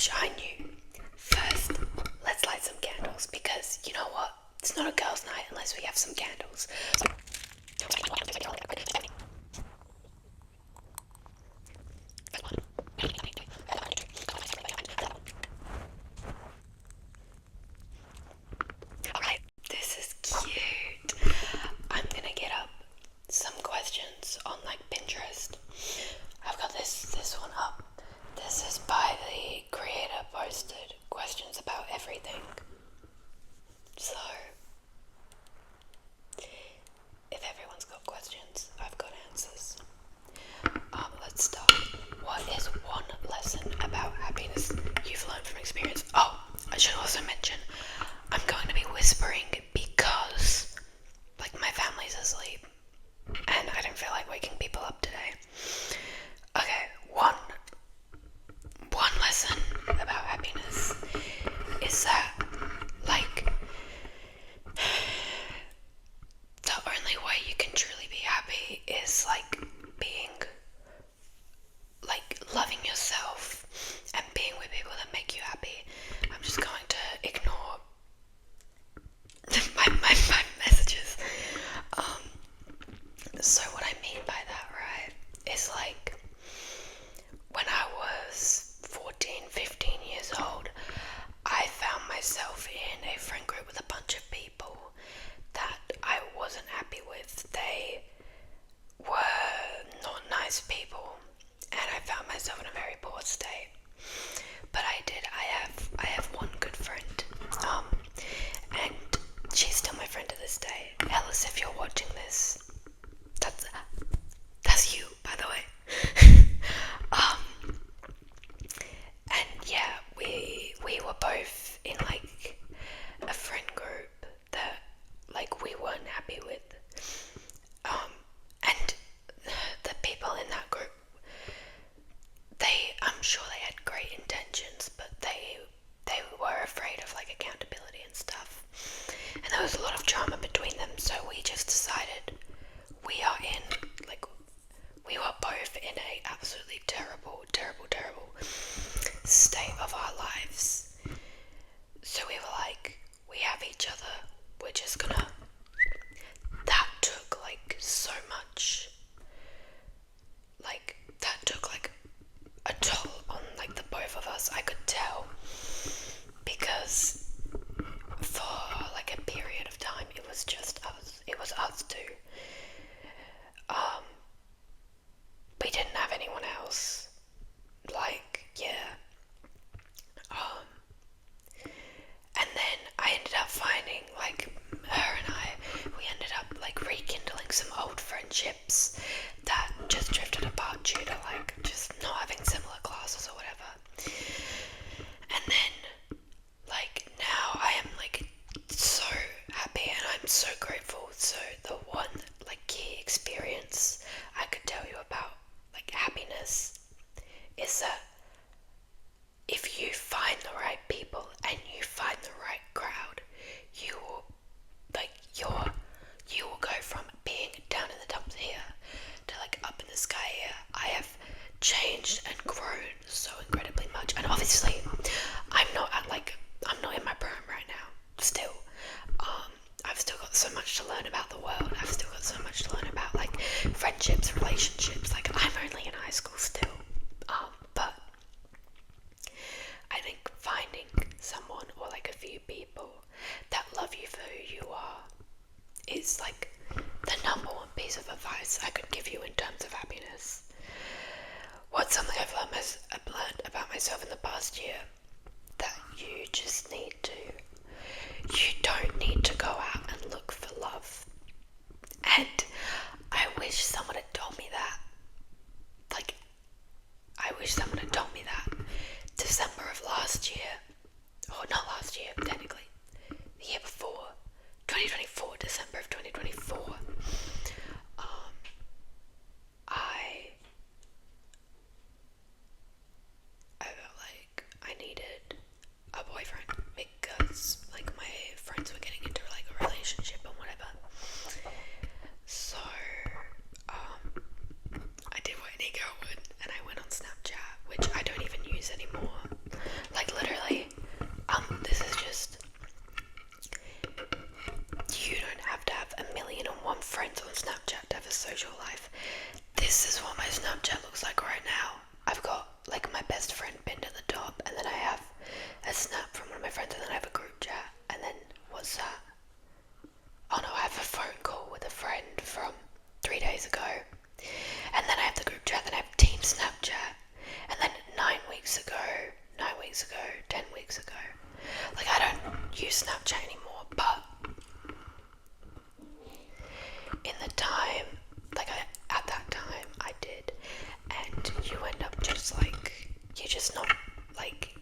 wish I knew. First, let's light some candles because you know what? It's not a girls' night unless we have some candles. Alright, this is cute. I'm gonna get up some questions on like Pinterest. I've got this one up. This is by the creator posted questions about everything. So if everyone's got questions, I've got answers. Let's start. What is one lesson about happiness you've learned from experience? Oh, I should also mention, I'm going to be whispering because, like, my family's asleep, and I don't feel like waking people up today. Okay, one lesson about happiness is that, like, the only way you can truly be happy is, like, being, like, loving yourself and being with people that make you happy. I'm just going to ignore my messages. So what I mean by that, right, is like when I was 14, 15 years old, I found myself in a friend group with a bunch of people that I wasn't happy with. They were not nice people, and I found myself in a very poor state. But I have one good friend, and she's still my friend to this day. Ellis, if you're watching this, that's you, by the way. And yeah, we were both in like a friend group that like we weren't happy with. And the people in that group, I'm sure they had great intentions, but they were afraid of like accountability and stuff. And there was a lot of drama between them, so we just decided we were both in a absolutely terrible state of our lives. So we were like, we have each other, we're just gonna. That took like so much, like that took like a toll on like the both of us, I could tell, because for like a period of time it was us two. We didn't have anyone else, like, yeah. And then I ended up finding, like, her and we ended up, like, rekindling some old friendships that just drifted apart due to, like, just not having similar classes or whatever. And then, like, now I am, like, so happy and I'm so grateful. So the one, like, key experience I could tell you about, like, happiness is that if you find the right people and you find the right crowd, you will go from being down in the dumps here to like up in the sky here. I have changed and grown so incredibly much, and obviously I'm not in my prime right now still. I've still got so much to learn about the world. I've still got so much to learn about like friendships, relationships. Like, I'm only in high school still, but I think finding someone or like a few people that love you for who you are is like the number one piece of advice I could give you in terms of happiness. What's something I've learned about myself in the past year? That you don't need to go out and look for love. And I wish someone had told me that. Like, I wish someone had told me that December of last year, or not last year, technically, the year before, 2024, December of 2024, I felt like I needed a boyfriend because, like, my friends were getting into, like, a relationship and whatever. So, I did what any girl would, and I went on Snapchat, which I don't even use anymore. Like, social life. This is what my Snapchat looks like right now. I've got like my best friend pinned at the top, and then I have a snap from one of my friends, and then I have a group chat, and then what's that? Oh no, I have a phone call with a friend from 3 days ago, and then I have the group chat, then I have Team Snapchat, and then 10 weeks ago, like I don't use Snapchat anymore, but in the time, like at that time I did, and you end up just like, you're just not like,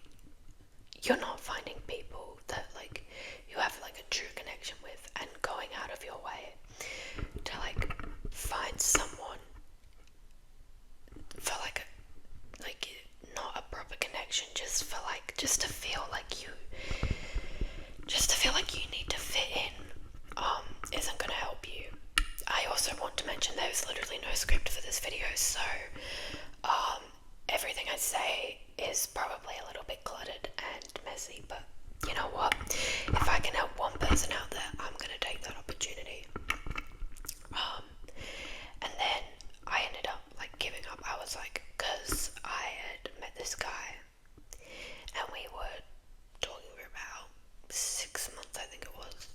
you're not finding people that like you have like a true connection with, and going out of your way to like find someone for like not a proper connection, just for like just to feel like you need to fit in, isn't gonna help you. I also want to mention there's literally no script for this video, so everything I say is probably a little bit cluttered and messy, but you know what? If I can help one person out there, I'm gonna take that opportunity. And then I ended up like giving up. I was like, because I had met this guy, and we were talking for about 6 months, I think it was.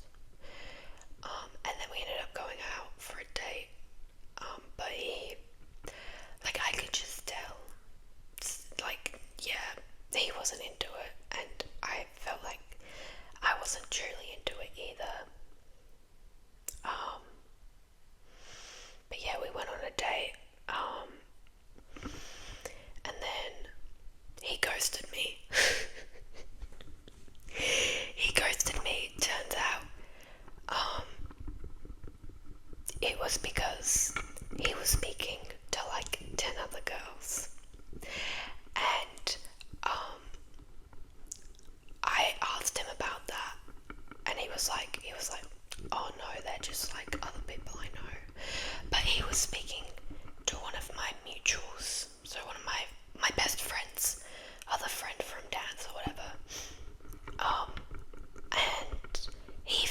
And then we ended up going out for a date. But he, like, I could just tell, like, yeah, he wasn't into it, and I felt like I wasn't truly into it either. But yeah, we went on a date, and then he ghosted me. Turns out, it was because he was speaking to like 10 other girls, and I asked him about that, and he was like, oh no, they're just like other people I know. But he was speaking to one of my mutuals, so one of my best friends, other friend from dance or whatever. And he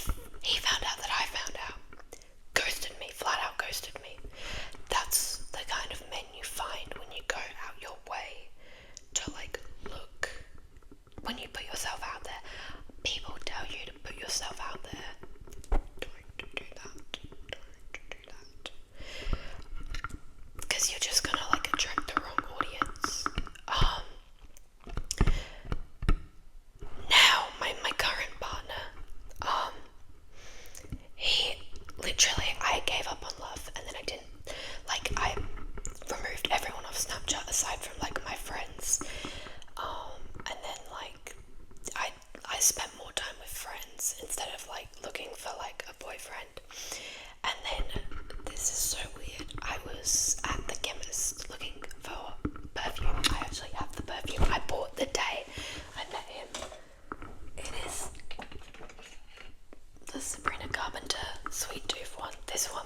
found out that I found out. Ghosted me, flat out ghosted me. That's the kind of men you find when you go out your way to like look. When you put yourself out there, people tell you to put yourself out there. Don't do that. Because you're just gonna like attract the wrong audience. Now my current partner, he literally, I gave up on love, and then I removed everyone off Snapchat aside from like my friends, and then like I spent more time with friends instead of like looking for like a boyfriend. And then this is so weird, I was at the chemist looking for perfume. I actually have the perfume I bought the day I met him. It is the Sabrina Carpenter Sweet Tooth one, this one.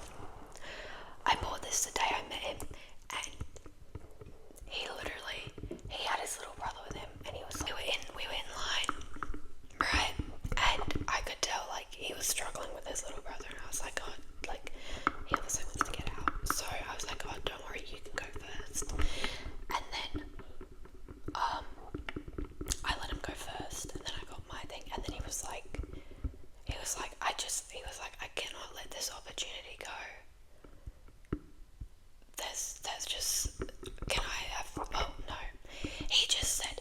I bought this the day I met him, and he had his little brother with him, and we were in line, right? And I could tell like he was struggling with his little brother, and I was like, oh, like he obviously wants to get out. So I was like, oh, don't worry, you can go first. And then I let him go first, and then I got my thing, and then he was like, I cannot let this opportunity go. There's just, can I have, oh no, he just said,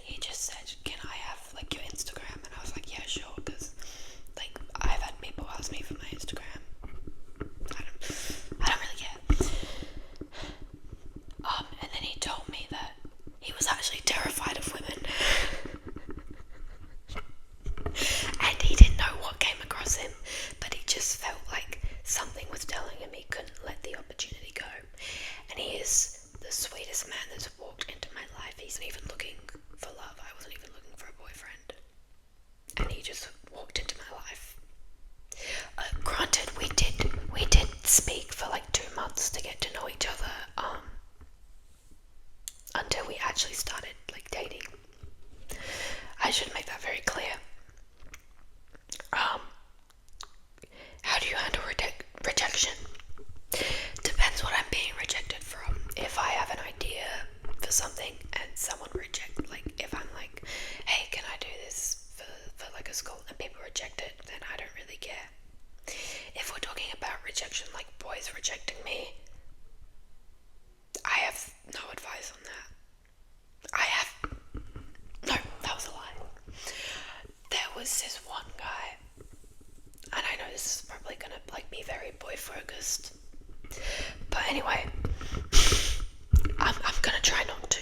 can I have like your Instagram? And I was like, yeah, sure, because like I've had people ask me for my Instagram. I don't really care. And then he told me that he was actually terrified of women. And he didn't know what came across him, but he just felt like something was telling him he couldn't let the opportunity go. And he is the sweetest man that's walked into my life. He's not even looking for love. I wasn't even looking for a boyfriend. And he just walked into my life. Granted, we did speak for like 2 months to get to know each other, until we actually started like dating. I should make that very clear. How do you handle rejection? Depends what I anyway, I'm gonna try not to.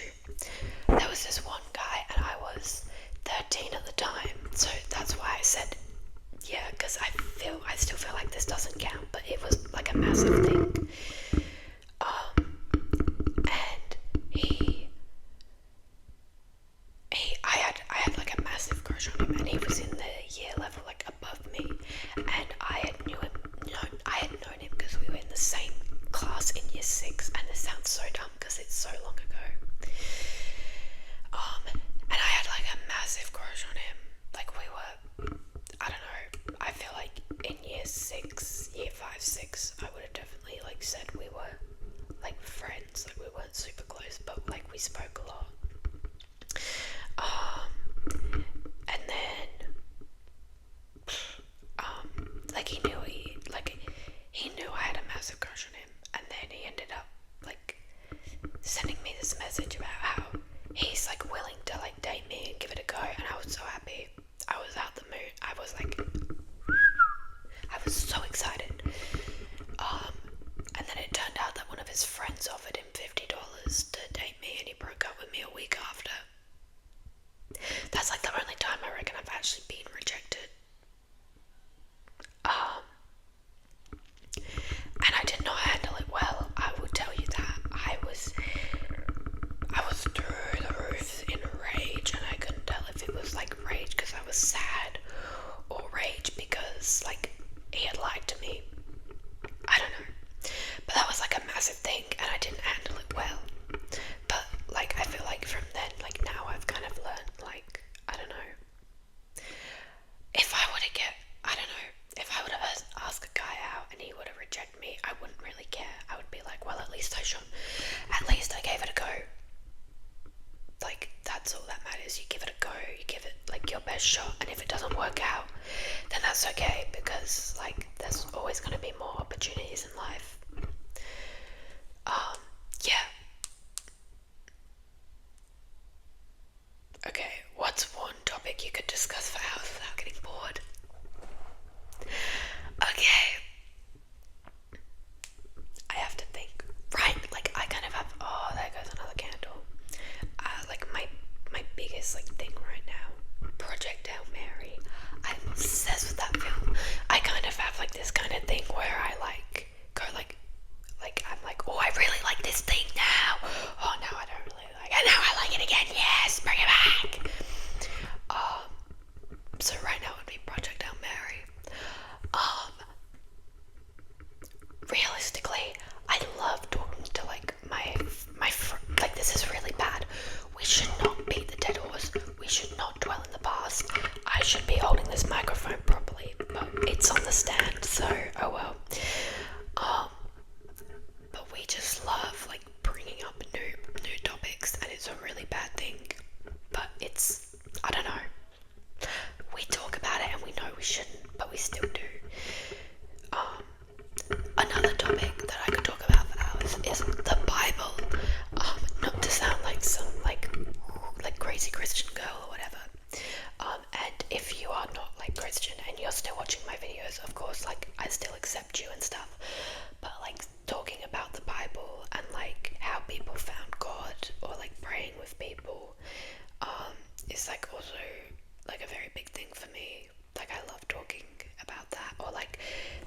There was this one guy, and I was 13 at the time, so that's why I said yeah, because I still feel like this doesn't count, but it was like a massive thing. And I had like a massive crush on him, and he was in the year level like above me, and I had known him because we were in the same class in year 6, and this sounds so dumb because it's so long ago. And I had like a massive crush on him. Like we were, I don't know, I feel like in year 6, year 5, 6, I would have definitely like said we were like friends. Like we weren't super close, but like we spoke a lot. And then, like he knew I had a massive crush on him, and then he ended up like sending me this message about how he's like willing to like date me and give it a go, and I was so happy. I was out the moon. I was so excited. And then it turned out that one of his friends offered him $50 to date me, and he broke up with me a week after. That's like the only time I reckon I've actually been rejected. And I did not handle it well. I will tell you that. I was through the roof in rage, and I couldn't tell if it was like rage because I was sad or rage because like he had lied to me. I don't know. But that was like a massive thing, and I didn't handle it well. But like I feel like from then, like now I've kind of learned, like, I don't know. If I were to ask a guy out and he were to reject me, I wouldn't really care. I would be like, well, at least I gave it a go. Like, that's all that matters. You give it a go, you give it like your best shot, and if it doesn't work out, then that's okay, because like there's always going to be more opportunities in life. Yeah. Okay, what's one topic you could discuss for hours without getting bored? Okay. I have to think. Right, like I kind of have, oh, there goes another candle. Like my biggest like thing right now, Project Hail Mary. I'm obsessed with that film. I kind of have like this kind of thing where I like go like I'm like, oh, I really like this thing now. Oh, now I don't really like it. Now I like it again. Yes, bring it back. So right now it would be Project Hail Mary. Realistically, I love talking to like my like this is really bad. We should not beat the dead horse. We should not dwell in the past. I should be holding this microphone properly, but it's on the stand, so oh well. But we just love like bringing up new topics, and it's a really bad thing. But it's, I don't know. We talk about it and we know we shouldn't, but we still do. Another topic that I could talk about for hours is the Bible. Not to sound like some like crazy Christian girl or whatever. And if you are not like Christian and you're still watching my videos, of course, like I still accept you and stuff. But like talking about the Bible and like how people found God, or like praying with people, is like also like a very big thing for me. Like I love talking about that, or like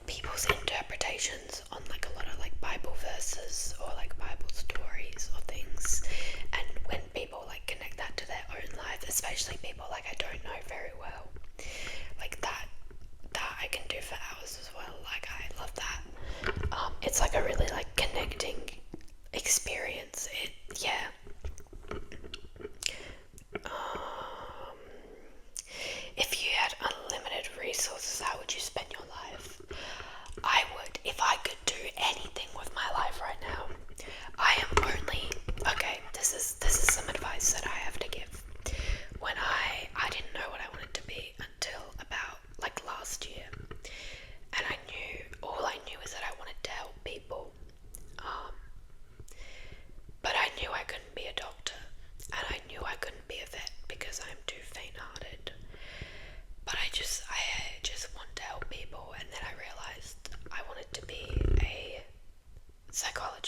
people's interpretations on like a lot of like Bible verses or like Bible stories or things, and when people like connect that to their own life, especially people like I don't know very well, like that I can do for hours as well. Like I love that. It's like a really like connecting experience. If you had unlimited resources, how would you spend your life? I would, if I could do anything with my life right now,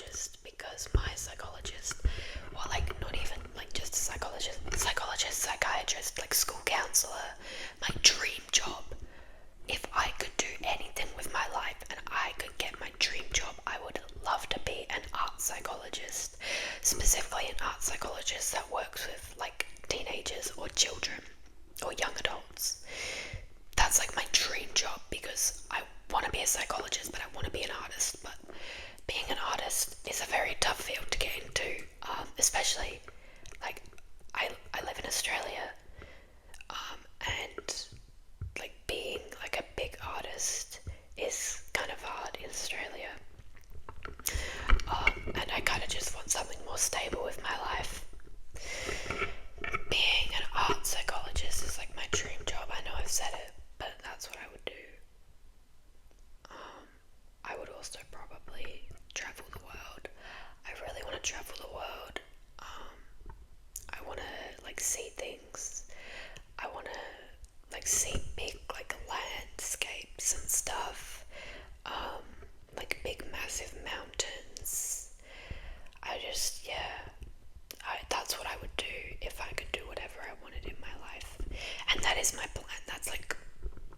psychologist, because my psychologist, or like not even like just a psychologist, psychiatrist, like school counselor, my dream job, if I could do anything with my life and I could get my dream job, I would love to be an art psychologist, specifically an art psychologist that works with like teenagers or children or young adults. That's like my dream job, because I want to be a psychologist, but I want to be an artist. But being an artist is a very tough field to get into, especially like I live in Australia, and like being like a big artist is kind of hard in Australia. And I kind of just want something more stable with my life. Being an art psychologist is like my dream job. I know I've said it, but that's what I would do. I would also probably travel the world. I really want to travel the world. I want to like see things. I want to like see big like landscapes and stuff. Like big massive mountains. That's what I would do if I could do whatever I wanted in my life. And that is my plan. That's like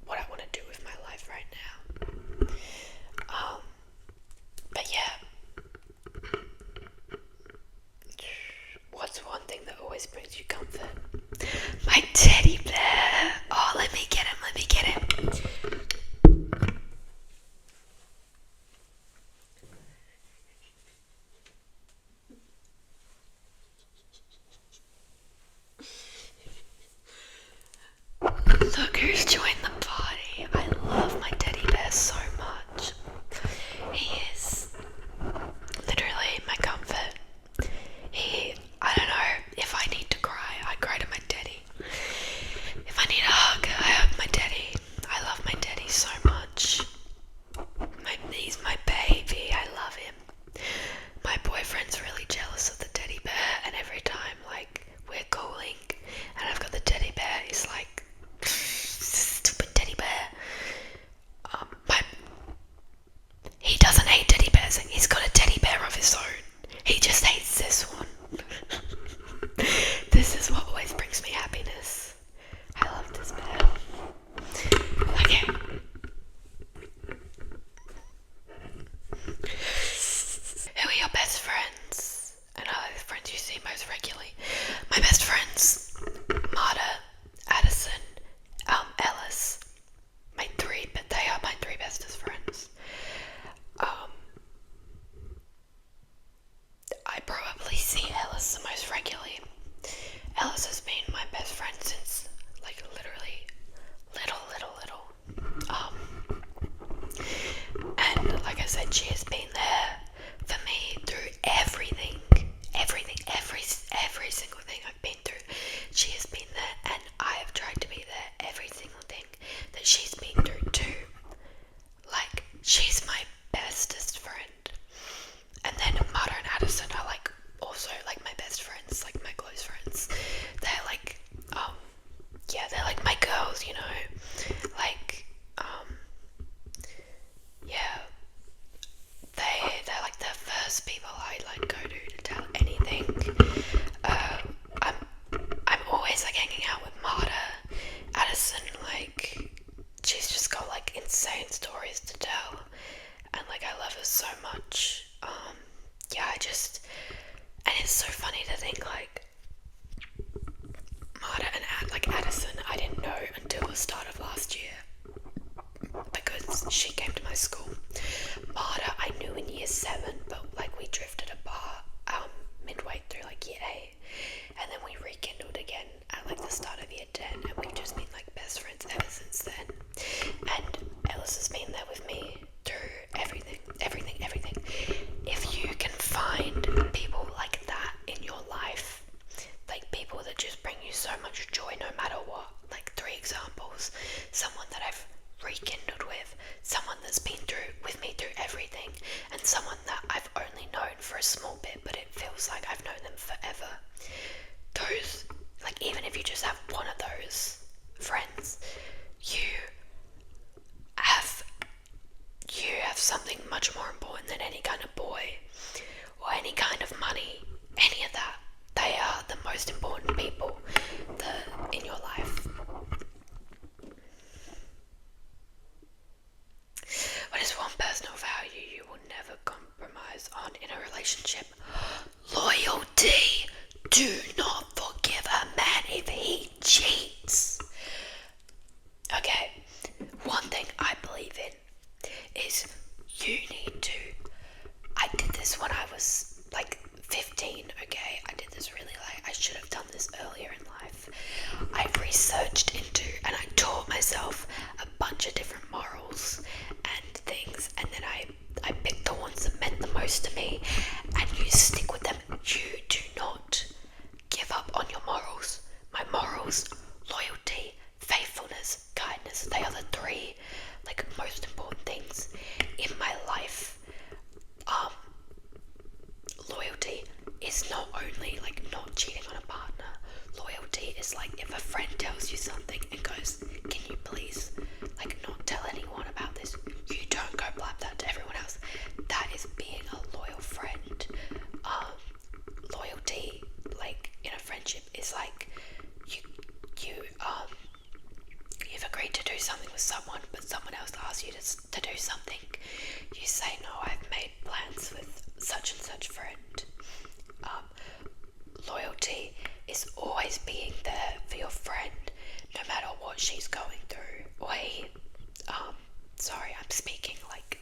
what I want to do with my life right now. But yeah. What's one thing that always brings you comfort? My teddy bear. Oh, let me get him. Look who's joined the party. I love my teddy bear so much. He is literally my comfort. I don't know, if I need to cry, I cry to my teddy. If I need a hug, I hug my teddy. I love my teddy so much. He's my baby, I love him. My boyfriend's really jealous of the teddy bear, and every time like we're cooling and I've got the teddy bear, he's like, stupid teddy bear. He doesn't hate teddy bears, he's got a teddy bear of his own. He just hates this one. This is what always brings me happiness. I love this bear. Okay. Who are your best friends? And are the friends you see most regularly? My best friends, Marta, Addison, Ellis. They are my three bestest friends. I probably see Ellis the most regularly. Ellis has been my best friend since like literally little. And like I said, she has been there for me through everything, every single thing I've been through. She has been there, and I have tried to be there every single thing that she's been through too. Like, she's my bestest friend. And then Marta and Addison are like also like my best friends, like my close friends. They're like, they're like my girls, you know. Like, they're like the first people I like go to tell anything. I'm always like hanging out with Marta. Addison, like, she's just got like insane stories to tell, and like I love her so much. And it's so funny to think like Marta and like Addison, I didn't know until the start of last year, because she came to my school. Marta I knew in year 7, but like we drifted apart midway through like year 8, and then we rekindled again at like the start of year 10, and we've just been like best friends ever since then. And Ellis has been there with me through everything. If you can find people like that in your life, like people that just bring you so much joy no matter what, like 3 examples: someone that I've rekindled with, someone that's been through with me through everything, and someone that I've only known for a small bit but it feels like I've known them forever. Those, like, even if you just have one of those friends, you have something much more important than any kind of boy goes on in a relationship. Loyalty. Do not forgive a man if he cheats. Okay, one thing I believe in is you need to. I did this when I was like 15, okay? I did this really late. I should have done this earlier in life. I researched into and I taught myself a bunch of different morals and things, and then I picked the ones that meant the most to me, and you stick with them. You do not give up on your morals. My morals, loyalty, faithfulness, kindness, they are the three like most important things in my life. Loyalty is not only like not cheating on a partner. Loyalty is like if a friend tells you something and goes, can you please like not tell anyone about this? You don't go blab that to everyone else. That is being a loyal friend. Loyalty like in a friendship is like you've agreed to do something with someone, but someone else asks you to do something. You say, no, I've made plans with such and such friend. Loyalty is always being there for your friend, no matter what she's going through, or he. Sorry, I'm speaking like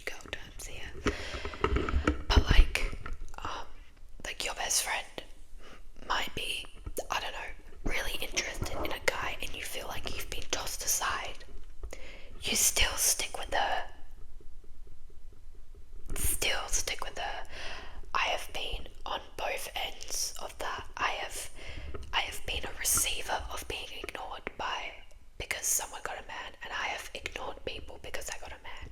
girl terms here, but like your best friend might be, I don't know, really interested in a guy, and you feel like you've been tossed aside. You still stick with her. Still stick with her. I have been on both ends of that. I have been a receiver of being ignored because someone got a man, and I have ignored people because I got a man.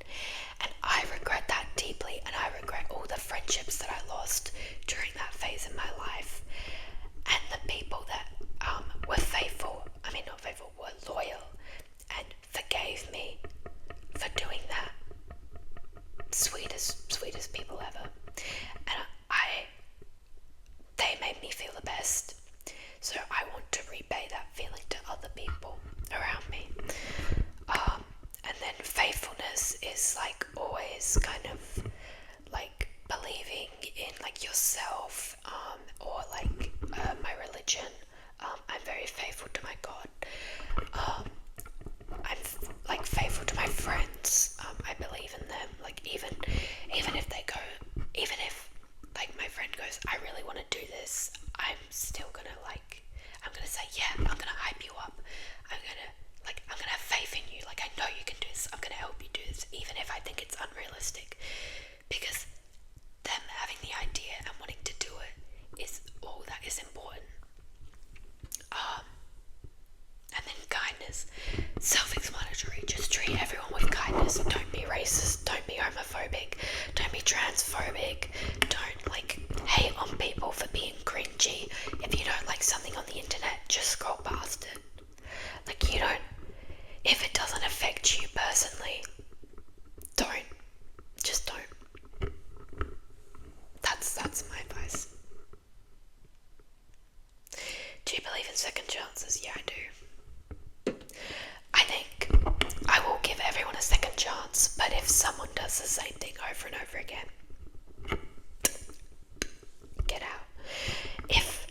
And I regret that deeply, and I regret all the friendships that I lost during that phase in my life. And the people that were faithful, not faithful, were loyal and forgave me for doing that. Sweetest people ever. And they made me feel the best. So I want to repay that feeling to other people around me. And then faithfulness is like always kind of like believing in like yourself, or like my religion. I'm very faithful to my God. I'm like faithful to my friends. I believe in them. Like even if they go, even if like my friend goes, I really want to do this, I'm still gonna I'm gonna say, yeah, I'm gonna hype you up. I'm gonna have faith in you. Like I know you can do this. I'm gonna help you do this, even if I think it's unrealistic, because them having the idea and wanting to do it is all that is important. And then kindness, self-explanatory. Just treat everyone with kindness. Don't be racist. Don't be homophobic. Don't be transphobic. Don't like hate on people for being cringy. If you don't like something on the internet, just scroll past it. Like you don't. If it doesn't affect you personally, don't. Just don't. That's my advice. Do you believe in second chances? Yeah, I do. I think I will give everyone a second chance, but if someone does the same thing over and over again, get out. If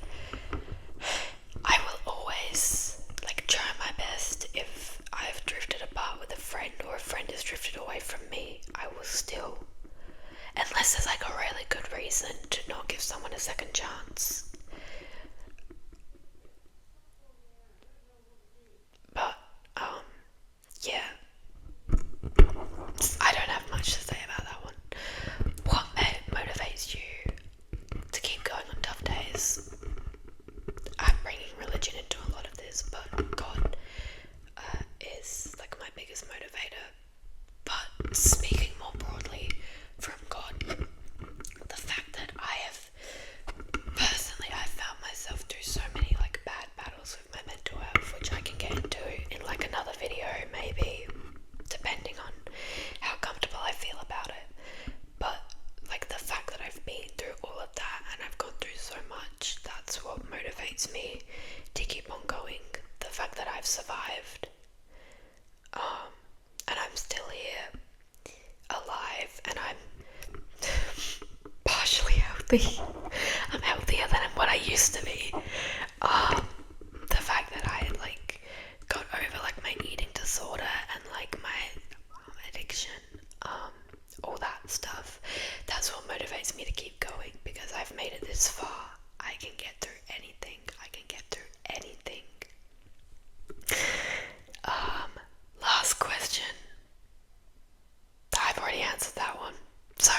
I will always try my best, if I've drifted apart with a friend or a friend has drifted away from me, I will still, unless there's a really good reason to not give someone a second chance. But yeah, I don't have much to say about that one. What motivates you to keep going on tough days? I'm bringing religion into a lot of this, but God is my biggest motivator. But speaking more broadly from God, the fact that I've found myself through so many bad battles with my mental health, which I can get into in another video maybe, depending on how comfortable I feel about it. But the fact that I've been through all of that and I've gone through so much, that's what motivates me to keep on going. The fact that I've survived, and I'm still here, alive, and I'm healthy. I'm healthier than what I used to be. The fact that I had like got over like my eating disorder and like my addiction, all that stuff. That's what motivates me to keep going, because I've made it this far. I can get through anything. I can get through anything. Last question. I've already answered that one. So,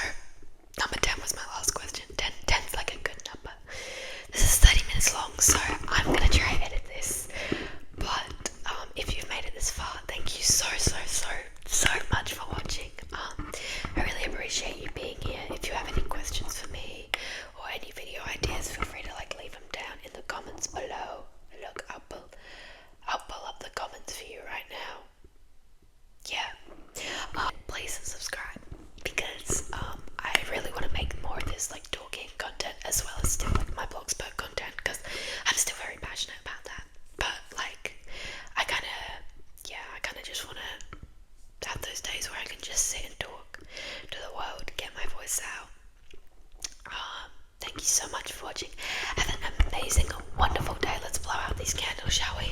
number 10 was my last question. 10's like a good number. This is 30 minutes long, so I'm gonna try and edit this. But if you've made it this far, thank you so much for watching. I really appreciate you being here. If you have any questions for me or any video ideas, feel free to like leave them down in the comments below. Look, I'll pull up the comments for you right now. Yeah. Please subscribe, because I really want to make more of this like talking content as well as still like my blogspot content, because I'm still very passionate about that. But like I kind of just want to have those days where I can just sit and talk to the world, get my voice out. Thank you so much for watching. Have an amazing, wonderful day. Let's blow out these candles, shall we?